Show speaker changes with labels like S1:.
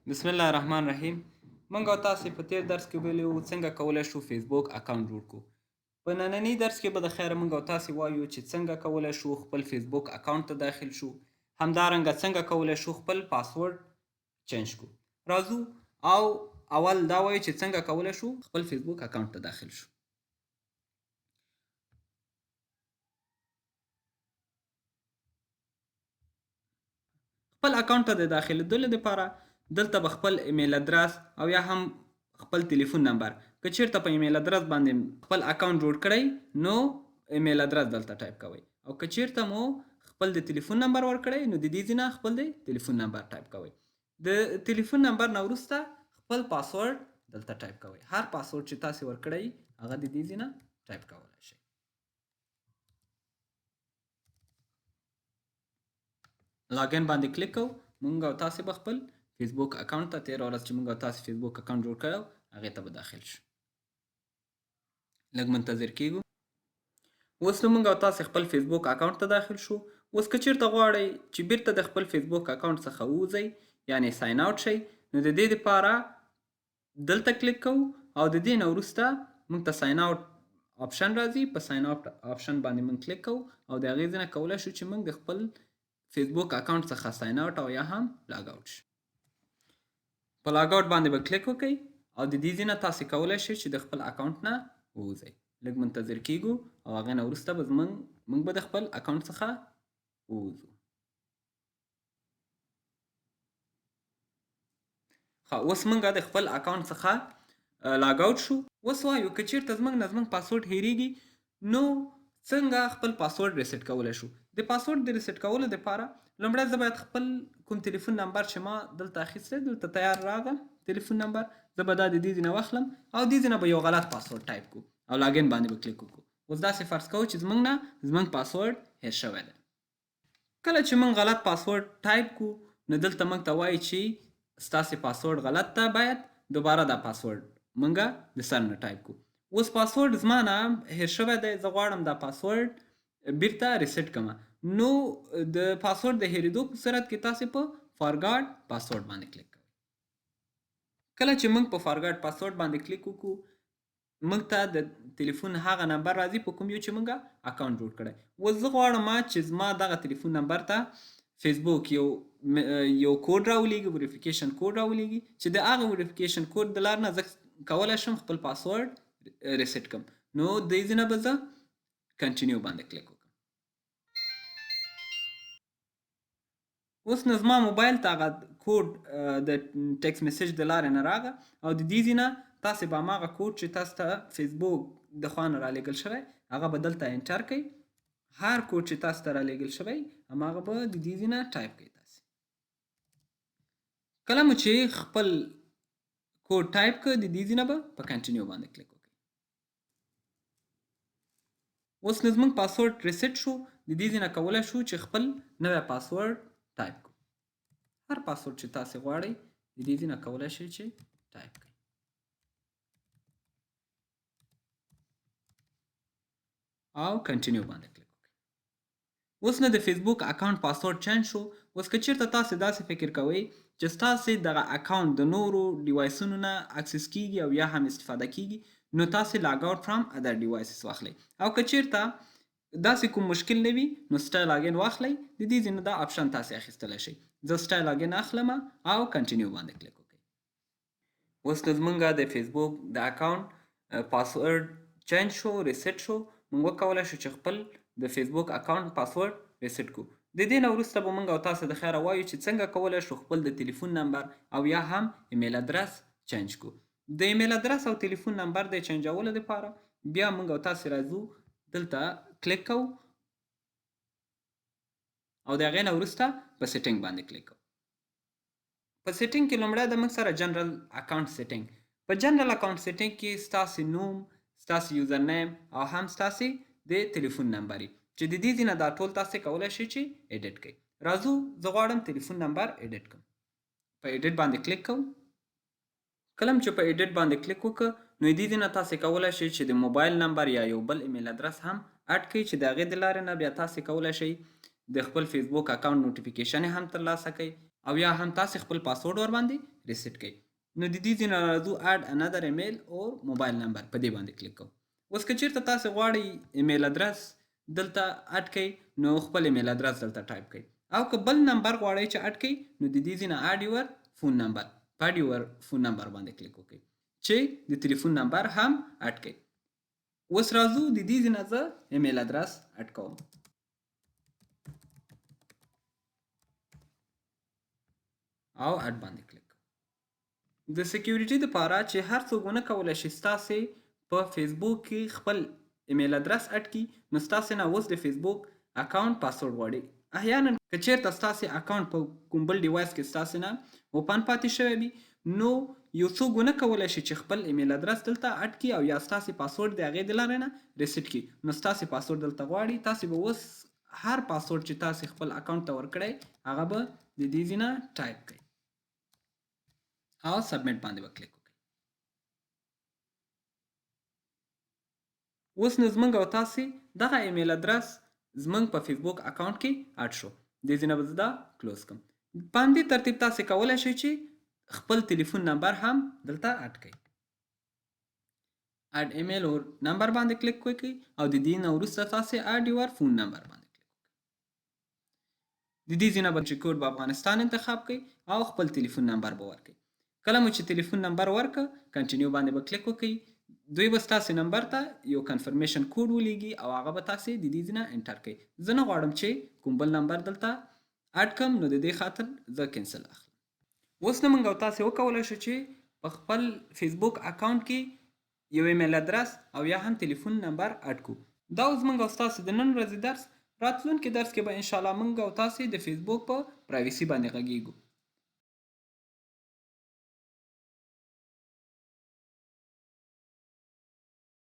S1: بسم الله الرحمن الرحیم. موږ او تاسې په تیر درس کې ویلي وو څنګه کولی شو فیسبوک اکاونټ جوړ کړو. په ننني درس کې به د خیره موږ او تاسې وایو چې څنګه کولی شو خپل فیسبوک اکاونټ ته داخل شو، همدارنګه څنګه کولی شو خپل پاسورډ چینج کړو. راځو او اول دا وایو چې څنګه کولی شو خپل فیسبوک اکاونټ ته داخل شو. خپل اکاونټ ته د داخلېدلو دپاره دلته به خپل ایمیل ادرس او یا هم خپل تلیفون نمبر، که چیرته په ایمیل ادرس باندې خپل اکاونټ جوړ کړئ نو ایمیل ادرس دلته ټایپ کوئ، او که چیرته مو خپل د تلیفون نمبر ورکړئ نو د دې ځای نه خپل د تلیفون نمبر ټایپ کوئ. د تلیفون نمبر نه وروسته خپل پاسورډ دلته ټایپ کوئ. هر پاسورډ چې تاسې ورکړئ هغه د دې ځای نه ټایپ کولی شئ. لاګین باندې کلیک کوو. موږ او تاسې به خپل فیسبوک اکاونټ ته تېره ورځ چې موږ او تاسې فیسبوک اکاونټ جوړ کړی هغې ته به داخل شو. لږ منتظر کیږو. اوس نو موږ او تاسې خپل فیسبوک اکاونټ ته داخل شو. اوس که چیرته غواړئ چې بیرته د خپل فیسبوک اکاونټ څخه ووځئ یعنې ساین آوټ شئ نو د دې دپاره دلته کلیک کوو او د دې نه وروسته موږ ته ساین آوټ آپشن راځي. په ساین آوټ آپشن باندې موږ کلیک کوو او د هغې ځای نه کولی شو چې موږ د خپل فیسبوک اکاونټ څخه ساین آوټ او یا هم لاګ آوټ شو. په لاګ آوټ باندې به کلیک وکئ او د دې ځای نه تاسې کولی شئ چې د خپل اکاونټ نه ووځئ. لږ منتظر کیږو او هغې نه وروسته به موږ به د خپل اکاونټ څخه ووځو. اوس موږ د خپل اکاونټ څخه لاګ آوټ شو. اوس وایو که چیرته زموږ نه زموږ پاسورډ هیریږي نو څنګه خپل پاسورډ ریسیټ کولی شو. د پاسورډ د ریسیټ کولو دپاره لومړی زه باید خپل کوم تلیفون نمبر چې ما دلته اخیستی دلته تیار راغه تلیفون نمبر، زه به دا د دې ځای نه واخلم او دې ځای نه به یو غلط پاسورډ ټایپ کړو او لاګین باندې به کلیک وکړو. اوس داسې فرض کوو چې زموږ نه زموږ پاسورډ هیر شوی دی. کله چې موږ غلط پاسورډ ټایپ کړو نو دلته موږ ته وایي چې ستاسې پاسورډ غلط ده، باید دوباره دا پاسورډ موږ د سر نه ټایپ کړو. اوس پاسورډ زما نه هیر شوی دی، زه غواړم دا پاسورډ بیرته ریسیټ کړم. نو د پاسورډ د هیریدو په صورت کې تاسې په فارګاټ پاسورډ باندې کلیک کوئ. کله چې موږ په فارګاټ پاسورډ باندې کلیک وکړو موږ ته د تلیفون هغه نمبر راځي په کوم یو چې موږ اکاونټ جوړ کړی. اوس زه غواړم چې زما دغه تلیفون نمبر ته فیسبوک یو کوډ راولیږي، وریفیکیشن کوډ راولیږي چې د هغه وریفیکیشن کوډ د لارې نه زه کولی شم خپل پاسورډ ریسیټ کړم. نو دې ځای نه به زه کنټینیو باندې کلیک وکړم. اوس نو زما موبایل ته هغه کوډ د ټیکس میسیج د لارې نه راغه او د دې ځای نه تاسې به هماغه کوډ چې تاسو ته فیسبوک د خوا نه رالیږل شوی هغه به دلته انټر کړئ. هر کوډ چې تاسو ته رالیږل شوی هماغه به د دې ځای نه ټایپ کړئ. تاسې کله مو چې خپل کوډ ټایپ کړ د دې ځای نه به په کنټینیو باندې کلیک وکړئ. اوس نو زموږ پاسورډ ریسیټ شو. د دې ځای نه کولی شو چې خپل نوی پاسورډ ټایپ کړو. هر پاسورډ چې تاسې غواړئ د دې ځای نه کولی شئ چې ټایپ کړئ او کنټینیو باندې کلیک وکړئ. اوس نو د فیسبوک اکاونټ پاسورډ چینج شو. اوس که چیرته تاسې داسې فکر کوئ چې ستاسې دغه اکاونټ د نورو ډیوایسونو نه اکسس کیږي او یا هم استفاده کیږي نو تاسې لاګ آوټ فرام ادر ډیوایسز واخلئ، او که چیرته داسې کوم مشکل نه وي نو سټای لاګین واخلئ. د دې ځای نه دا آپشن تاسې اخیستلی شئ. زه سټای لاګین اخلم او کنټینیو باندې کلیک وکړئ. اوس نو زموږ د فیسبوک د اکاونټ پاسورډ چینج شو، ریسیټ شو. موږ وکولی شو چې خپل د فیسبوک اکاونټ پاسورډ ریسیټ کړو. د دې نه وروسته به موږ او تاسو د خیره وایو چې څنګه کولی شو خپل د تلیفون نمبر او یا هم ایمیل ادرس چینج کړو. د ایمیل ادرس او تلیفون نمبر د چینجولو دپاره بیا موږ او تاسو راځو دلته کلیک کوو او د هغې نه وروسته په سیټینګ باندې کلیک کوو. په سیټینګ کې لومړی د موږ سره جنرال اکاونټ سیټینګ. په جنرال اکاونټ سیټینګ کې ستاسې نوم، ستاسې یوزر نیم او هم ستاسې د تلیفون نمبر چې د دې ځای نه دا ټول تاسې کولی شئ چې ایډیټ کړئ. راځو زه غواړم تلیفون نمبر ایډیټ کړم. په ایډیټ باندې کلیک کوم. کله چې په ایډیټ باندې کلیک وکړه نو د دې ځای نه تاسې کولی شئ چې د موبایل نمبر یا یو بل ایمیل ادرس هم اډ کړئ چې د هغې د لارې نه بیا تاسې کولی شئ د خپل فیسبوک اکاونټ نوټیفیکیشن هم ترلاسه کړئ او یا هم تاسې خپل پاسورډ ورباندې ریسیټ کوئ. نو د دې ځای نه راځو add another email or mobile number په دې باندې کلیک کوو. اوس که چیرته تاسې غواړئ ایمیل ادرس دلته اډ کړئ نو خپل ایمیل ادرس دلته ټایپ کړئ، او که بل نمبر غواړئ چې اډ کړئ نو د دې ځای نه add your phone number په add your phone number باندې کلیک وکړئ چې د تلیفون نمبر هم اډ کړئ. اوس راځو د دې ځای نه زه ایمیل ادرس اډ کوم او اډ باندې کلیک کوم. د سکیورټي دپاره چې هر څوک ونه کولی شي ستاسې په فیسبوک کې خپل ایمیل ادرس اډ کړي نو ستاسې نه اوس د فیسبوک اکاونټ پاسورډ غواړي. احیانا که چیرته ستاسې اکاونټ په کوم بل ډیوایس کې ستاسې نه اوپن پاتې شوی وي نو یو څوک ونه کولی شي چې خپل ایمیل ادرس دلته اډ کړي او یا ستاسې پاسورډ د هغې د لارې نه ریسیټ کړي. نو ستاسې پاسورډ دلته غواړي، تاسې به اوس هر پاسورډ چې تاسې خپل اکاونټ ته ورکړی هغه به د دې ځای نه ټایپ کړئ او سبمیټ باندې به کلیک وکړئ. اوس نو زموږ او تاسې دغه ایمیل ادرس زموږ په فیسبوک اکاونټ کې اډ شو. دې ځای نه به زه دا کلوز کړم. په همدې ترتیب تاسې کولی شئ چې خپل تلیفون نمبر هم دلته اډ کړئ. اډ ایمیل اور نمبر باندې کلیک وکړئ او د دې نه وروسته تاسې اډ یور فون نمبر باندې کلیک وکړئ. د دې ځای نه به چې کوډ به افغانستان انتخاب کړئ او خپل تلیفون نمبر به ورکړئ. کله مو چې تلیفون نمبر ورکړ کنټینیو باندې به کلیک وکړئ. دوی به ستاسې نمبر ته یو کنفرمیشن کوډ ولیږي او هغه به تاسې د دې ځای نه انټر کړئ. زه نه غواړم چې کوم بل نمبر دلته اډ کړم نو د دې خاطر زه کینسل اخلم. اوس نو موږ او تاسې وکولی شو چې په خپل فیسبوک اکاونټ کې یو ایمیل ادرس او یا هم تلیفون نمبر اډ کړو. دا اوس موږ او ستاسې د نن ورځې درس. راتلونکي درس کې به انشاءالله موږ او تاسې د فیسبوک په پرایویسي باندې غږیږو.